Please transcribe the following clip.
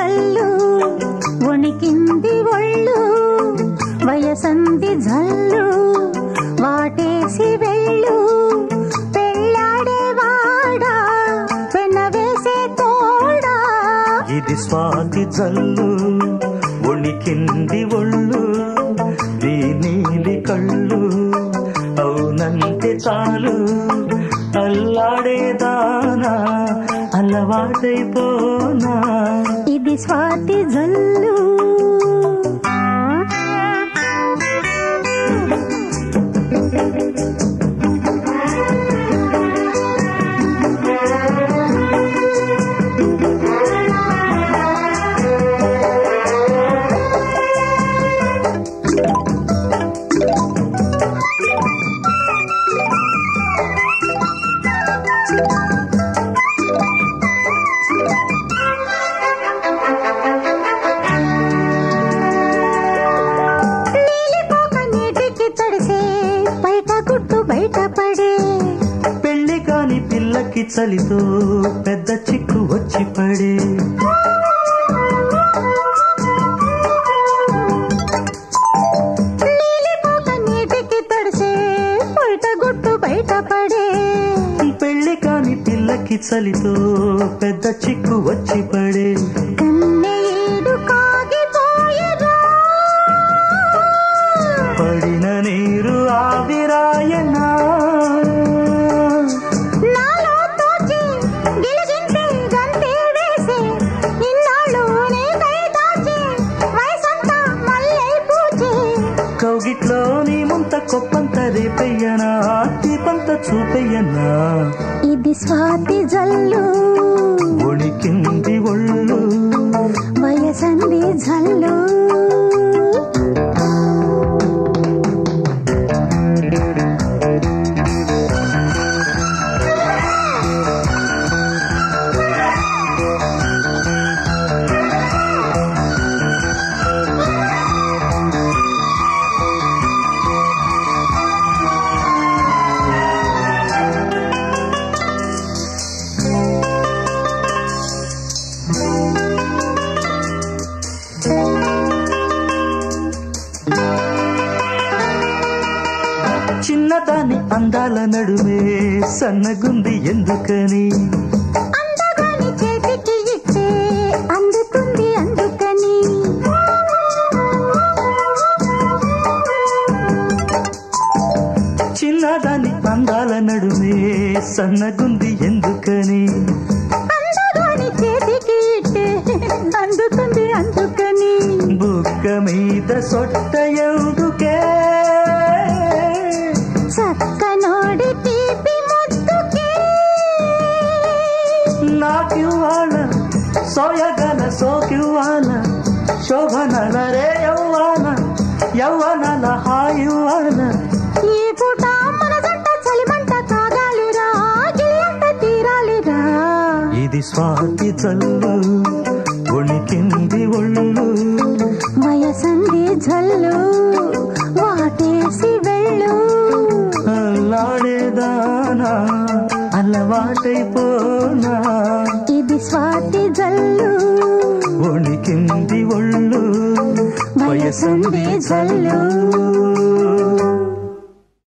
జల్లు వణికింది ఒళ్ళు వయసంది జల్లు వాటేసి వెళ్ళు పెళ్ళాడేవాడా వెన్న వేసే తోడా ఇది స్వాతి జల్లు వణికింది ఒళ్ళు నీ నీలి కళ్ళు అవునంటే చాలు అల్లాడేదానా అలవాటైపోనా ఇది స్వాతి జల్లు పెళ్లి కాని పిల్లకి చలితో పెద్ద చిక్కు వచ్చి పడే నీటికి తడిసే బయట గుట్టు బయట పడే పెళ్లి కాని పిల్లకి చలితో పెద్ద చిక్కు వచ్చి పడే పడిన నీరు ఆవిరాయనా కౌగిట్లో నీ ముంత కొప్పంత రేపయ్యనా దీపంత చూపయ్యనా ఇది స్వాతి జల్లు వణికింది ఒళ్ళు వయసంది జల్లు చిన్నదాని అందాల నడుమే సన్నగుంది ఎందుకని అందగాని చేతికి ఇస్తే అందుకుంది అందుకని చిన్నదాని అందాల నడుమే సన్నగుంది ఎందుకని అందగాని చేతికి ఇస్తే అందుకుంది అందుకని బుక్క మీద సొట్ట ఎందుకే చక్కనోడి తీపి ముద్దుకే నాకివ్వాల సోయగల సోకివ్వాల శోభనల రే యవ్వాన యవ్వనల హాయివ్వాల ఈ పూట మన జంట చలిమంట కాగాలిరా గిలియంట తీరాలిరా ఇది స్వాతి జల్లు వణికింది ఒళ్ళు వయసంది జల్లు వాటేసి వెళ్ళు అల్లాడేదానా అలవాటైపోనా ఇది స్వాతి జల్లు వణికింది ఒళ్ళు వయసంది జల్లు